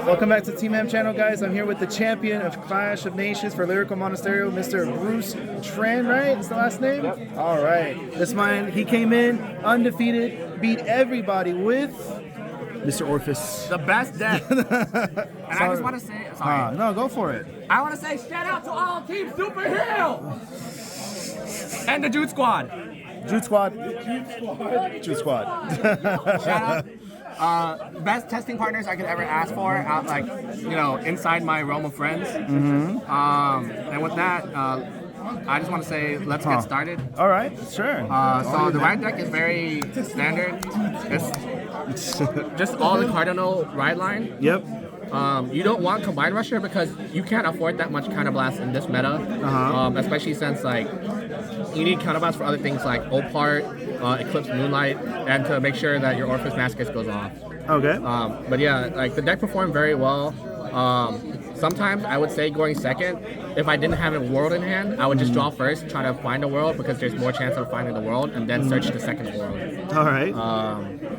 Welcome back to Team M channel, guys. I'm here with the champion of Clash of Nations for Lyrical Monasterio, Mr. Bruce Tran, right? Is the last name? Yep. All right. This man, he came in undefeated, beat everybody with Mr. Orfist. The best deck. And I just want to say, sorry. No, go for it. I want to say shout out to all Team Super Hill and the Jude Squad. Jude Squad. Jude Squad. Shout out. Best testing partners I could ever ask for, inside my realm of friends. And with that, I just want to say, let's get started. All right, sure. So the ride deck is very standard. It's just all the Cardinal ride line. Yep. You don't want Combine Rusher because you can't afford that much Counterblast in this meta, especially since you need Counterblast for other things like Opart, Eclipse Moonlight, and to make sure that your Orfist Mascus goes off. Okay. But yeah, the deck performed very well. Sometimes I would say going second, if I didn't have a world in hand, I would just draw first, try to find a world because there's more chance of finding the world, and then search the second world. All right.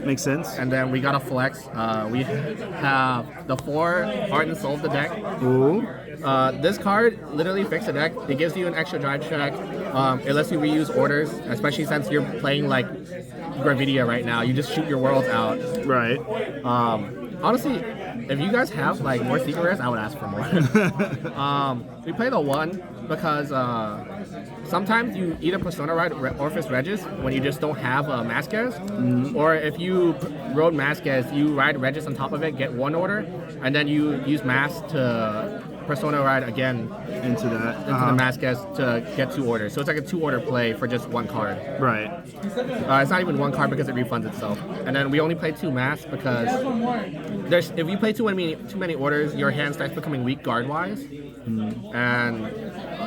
Makes sense. And then we got a flex. We have the 4 Heart and Soul of the deck. Ooh. This card literally fixes the deck. It gives you an extra drive check. It lets you reuse orders, especially since you're playing like Gravidia right now. You just shoot your worlds out. Right. Honestly, if you guys have more secret rares, I would ask for more. We play the 1 because sometimes you either Persona ride Orfist Regis when you just don't have a Masquez, or if you rode Masquez, you ride Regis on top of it, get 1 order, and then you use Mass to Persona ride again into the Masquez to get 2 orders. So it's like a 2-order play for just 1 card. Right. It's not even 1 card because it refunds itself. And then we only play 2 Mass because if you play too many orders, your hand starts becoming weak guard-wise. And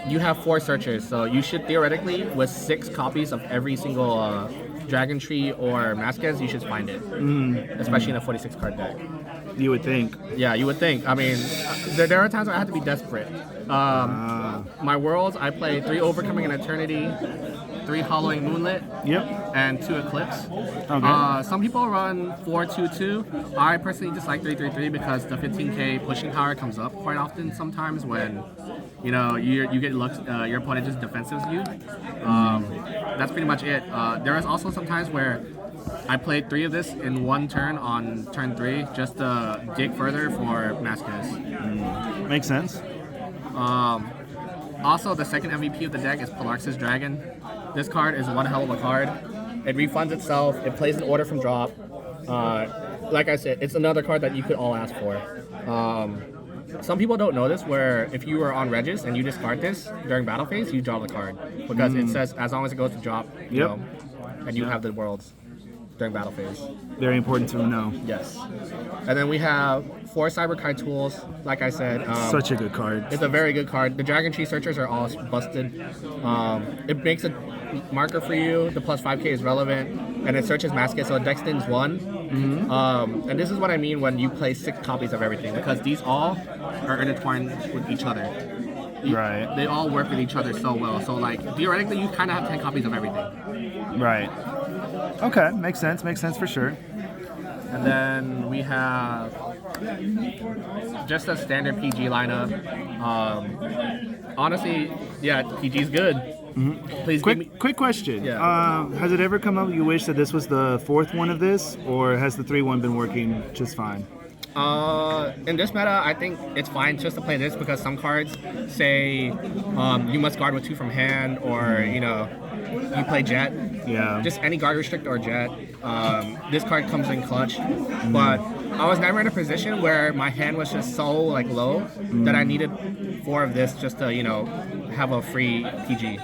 you have 4 searchers, so you should theoretically, with 6 copies of every single Dragon Tree or Masquez, you should find it. Especially in a 46 card deck. You would think. Yeah, you would think. I mean, there are times where I have to be desperate. My worlds, I play 3 Overcoming an Eternity, 3 Hollowing Moonlit, and 2 Eclipse. Okay. Some people run 4-2-2. I personally just like 3-3-3 because the 15k pushing power comes up quite often sometimes when you get looks, your opponent just defensives you. That's pretty much it. There is also some times where I played 3 of this in 1 turn on turn 3 just to dig further for Masquez. Makes sense. Also, the second MVP of the deck is Polarx's Dragon. This card is one hell of a card. It refunds itself. It plays an order from drop. Like I said, it's another card that you could all ask for. Some people don't know this, where if you are on Regis and you discard this during battle phase, you draw the card. Because it says as long as it goes to drop, and you have the worlds during battle phase. Very important to know. Yes. And then we have 4 Cyberkai tools. Like I said, such a good card. It's a very good card. The Dragon Tree searchers are all busted. It makes a marker for you. The plus 5k is relevant, and it searches Masquez, so it deck stins 1. And this is what I mean when you play 6 copies of everything, because these all are intertwined with each other. Right. They all work with each other so well. So theoretically, you kind of have 10 copies of everything. Right. Okay, makes sense. Makes sense for sure. And then we have just a standard PG lineup. Honestly, yeah, PG's good. Please quick question. Yeah. Has it ever come up you wish that this was the 4th one of this, or has the 3-1 been working just fine? In this meta, I think it's fine just to play this because some cards say you must guard with 2 from hand, or you play Jet. Yeah. Just any guard restrict or Jet. This card comes in clutch, but I was never in a position where my hand was just so low that I needed 4 of this just to have a free PG.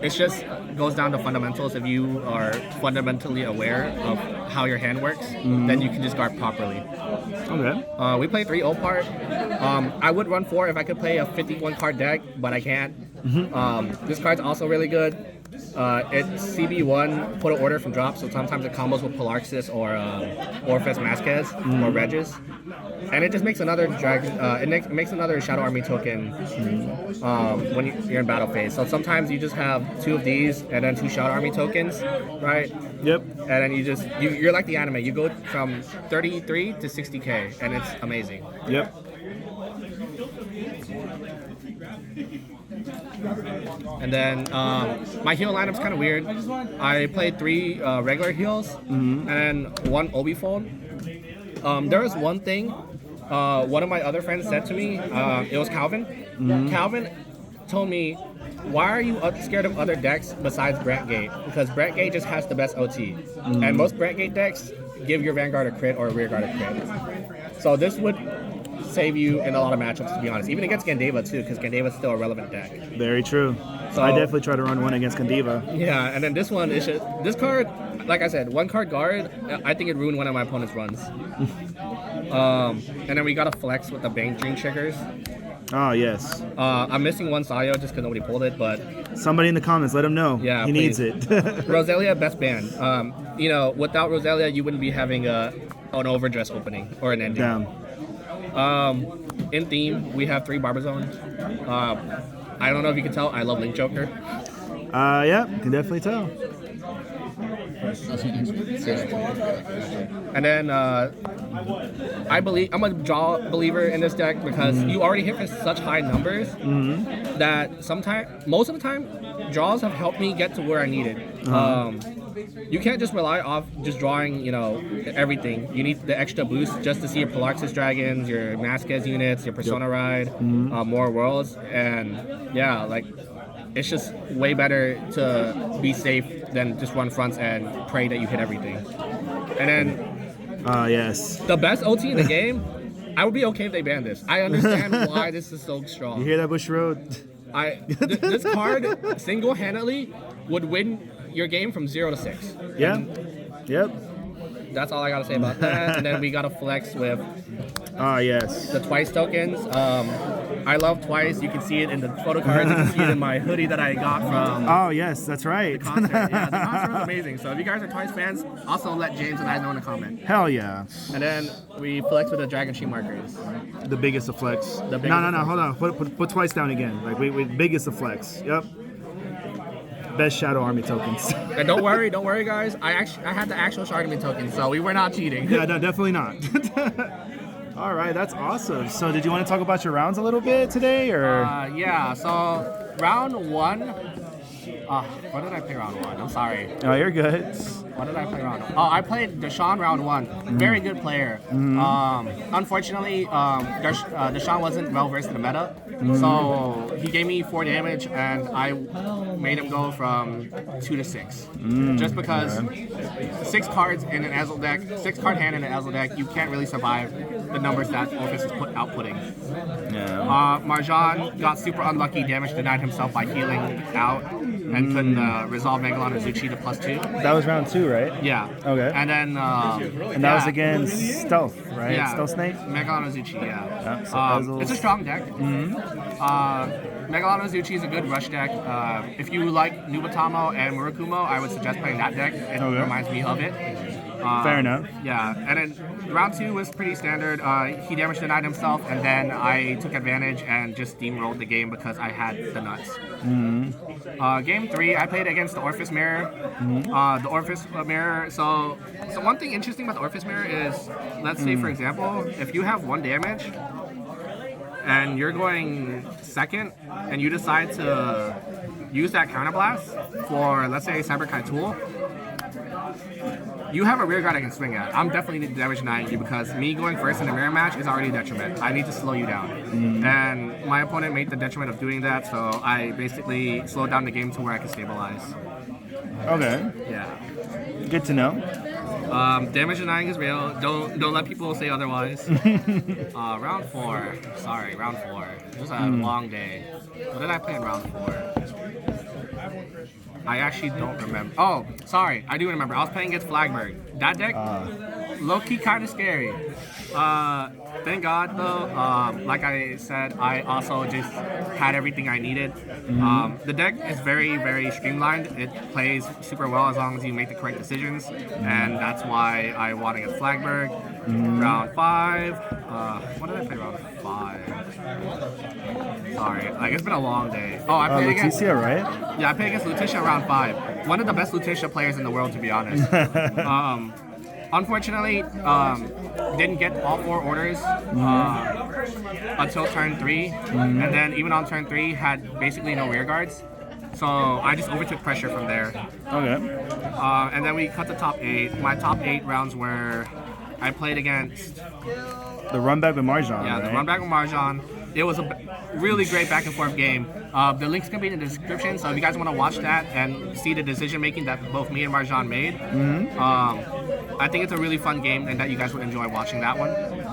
It's just goes down to fundamentals. If you are fundamentally aware of how your hand works, then you can just guard properly. Okay. We play 3 Opart. I would run 4 if I could play a 51 card deck, but I can't. This card's also really good. It's CB1, put an order from drop, so sometimes it combos with Polarxis or Orfist Masquez or Regis. And it just makes another makes another Shadow Army token when you're in battle phase. So sometimes you just have 2 of these and then 2 Shadow Army tokens, right? Yep. And then you're like the anime. You go from 33 to 60k, and it's amazing. Yep. And then my heal lineup's kind of weird. I played 3 regular heals and then 1 Obi fold. There was one thing one of my other friends said to me. It was Kalvin. Kalvin told me, "Why are you scared of other decks besides Brentgate? Because Brentgate just has the best OT, and most Brentgate decks give your Vanguard a crit or a rearguard a crit. So this would save you in a lot of matchups, to be honest. Even against Gandeva too, because Gandeva's still a relevant deck. Very true. So I definitely try to run one against Gandeva. Yeah, and then this one is just, this card, like I said, 1 card guard. I think it ruined one of my opponent's runs. And then we got a flex with the Bane Dream Triggers. Oh yes. I'm missing 1 Sayo just because nobody pulled it, but somebody in the comments, let him know. Yeah, he please. needs it. Roselia, best ban. You know, without Roselia, you wouldn't be having an overdress opening or an ending. Damn. In theme, we have 3 Barbazone. I don't know if you can tell, I love Link Joker. Yeah, you can definitely tell. And then I'm a draw believer in this deck because you already hit for such high numbers that most of the time, draws have helped me get to where I needed. You can't just rely off just drawing, you know, everything. You need the extra boost just to see your Polarxis Dragons, your Masquez units, your Persona Ride, more worlds, and yeah, like it's just way better to be safe than just run fronts and pray that you hit everything. And then, yes, the best OT in the game, I would be okay if they banned this. I understand why this is so strong. You hear that, Bush Road? This card single-handedly would win your game from 0 to 6. Yeah. Yep. That's all I gotta say about that. And then we got a flex with yes, the Twice tokens. I love Twice. You can see it in the photo cards. You can see it in my hoodie that I got from. Oh yes, that's right. The concert. Yeah, the concert was amazing. So if you guys are Twice fans, also let James and I know in the comment. Hell yeah. And then we flex with the Dragon Sheet markers. The biggest of flex. No, hold on. Put Twice down again. Like we biggest of flex. Yep. Best Shadow Army tokens. And don't worry, guys. I had the actual Shadow Army tokens, so we were not cheating. Yeah, no, definitely not. All right, that's awesome. So, did you want to talk about your rounds a little bit today, or? Yeah. So, round 1. What did I play round 1? I'm sorry. Oh, you're good. What did I play round 1? Oh, I played Deshaun round 1. Very good player. Unfortunately, Deshaun wasn't well versed in the meta, so he gave me 4 damage, and I made him go from 2 to 6. Just because 6 cards in an Azel deck, 6 card hand in an Azel deck, you can't really survive the numbers that Orfist is outputting. Yeah. Marjan got super unlucky, damage denied himself by healing out, and couldn't resolve Megalon or Zuchi to +2. That was round 2, right? Yeah. Okay. And then and that was against Stealth, right? Yeah. Stealth Snake? Megalon Zuchi, yeah. So it's a strong deck. Megalon Zuchi is a good rush deck. If you like Nubatamo and Murakumo, I would suggest playing that deck. It reminds me of it. Fair enough. Yeah, and then round 2 was pretty standard. He damage denied himself, and then I took advantage and just steamrolled the game because I had the nuts. Game 3, I played against the Orfist Mirror. The Orfist Mirror. So one thing interesting about the Orfist Mirror is, let's say for example, if you have 1 damage and you're going second, and you decide to use that counterblast for, let's say, Cyberkai Tool. You have a rear guard I can swing at. I'm definitely damage denying you because me going first in a mirror match is already a detriment. I need to slow you down. And my opponent made the detriment of doing that, so I basically slowed down the game to where I could stabilize. Okay. Yeah. Good to know. Damage denying is real. Don't let people say otherwise. Round 4. Sorry, round 4. It was a long day. What did I play in round 4? I actually don't remember. Oh, sorry, I do remember. I was playing against Flagberg. That deck, low-key kind of scary. Thank God though, like I said, I also just had everything I needed. The deck is very, very streamlined. It plays super well as long as you make the correct decisions, and that's why I won against Flagberg. Round 5. What did I play round 5? Sorry, like it's been a long day. Oh, I played against Lutetia, right? Yeah, I played against Lutetia round 5. One of the best Lutetia players in the world, to be honest. Unfortunately, didn't get all 4 orders until turn 3, and then even on turn 3 had basically no rear guards. So I just overtook pressure from there. Okay. And then we cut the top 8. My top 8 rounds were I played against the run back with Marjan. Yeah, right? the run back with Marjan. It was a really great back and forth game. The link's gonna be in the description, so if you guys want to watch that and see the decision making that both me and Marjan made, I think it's a really fun game and that you guys would enjoy watching that one.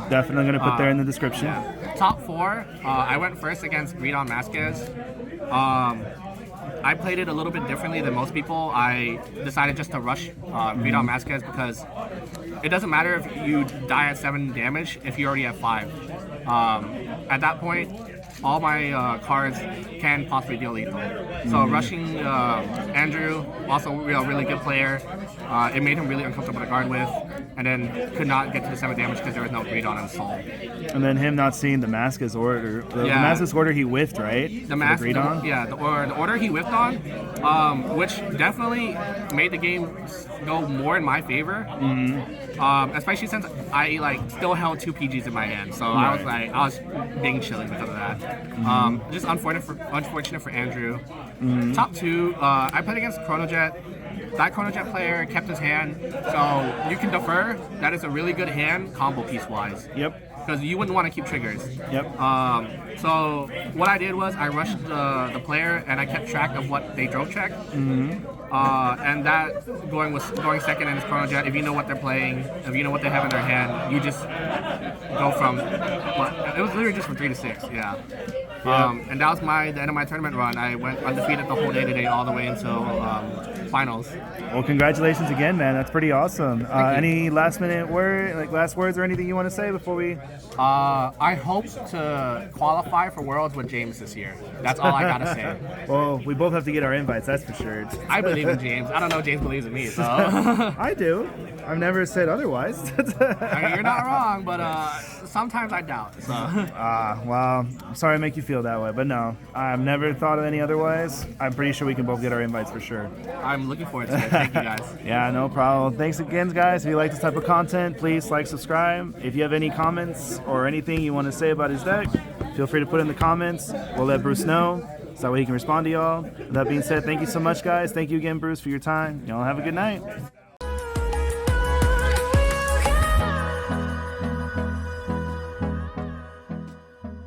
Definitely gonna put there in the description. Yeah. Top 4, I went first against Gridon Vasquez. I played it a little bit differently than most people. I decided just to rush Gridon Vasquez because it doesn't matter if you die at 7 damage if you already have 5. At that point, all my cards can possibly deal lethal. So rushing Andrew, also a really good player, it made him really uncomfortable to guard with, and then could not get to the 7 damage because there was no greed on him soul. And then him not seeing the Mascus order. The Mascus order he whiffed, right? The order he whiffed on, which definitely made the game go more in my favor. Especially since I still held 2 PGs in my hand, so I was being chilly because of that. Just unfortunate for Andrew. Top 2, I played against Chronojet. That Chronojet player kept his hand, so you can defer. That is a really good hand, combo piece wise. Yep. Because you wouldn't want to keep triggers. Yep. So what I did was I rushed the player and I kept track of what they drove checked. And that going second in his Chronojet. If you know what they're playing, if you know what they have in their hand, you just go from. It was literally just from 3 to 6. Yeah. And that was the end of my tournament run. I went undefeated the whole day today, all the way until finals. Well, congratulations again, man. That's pretty awesome. Any last words or anything you want to say before we? I hope to qualify for Worlds with James this year. That's all I gotta say. Well, we both have to get our invites, that's for sure. I believe in James. I don't know if James believes in me, so. I do. I've never said otherwise. I mean, you're not wrong, but sometimes I doubt. So. Well, I'm sorry to make you feel that way, but no, I've never thought of any otherwise. I'm pretty sure we can both get our invites for sure. I'm looking forward to it. Thank you, guys. Yeah, no problem. Thanks again, guys. If you like this type of content, please like, subscribe. If you have any comments or anything you want to say about his deck, feel free to put in the comments. We'll let Bruce know so that way he can respond to y'all. With that being said, thank you so much, guys. Thank you again, Bruce, for your time. Y'all have a good night.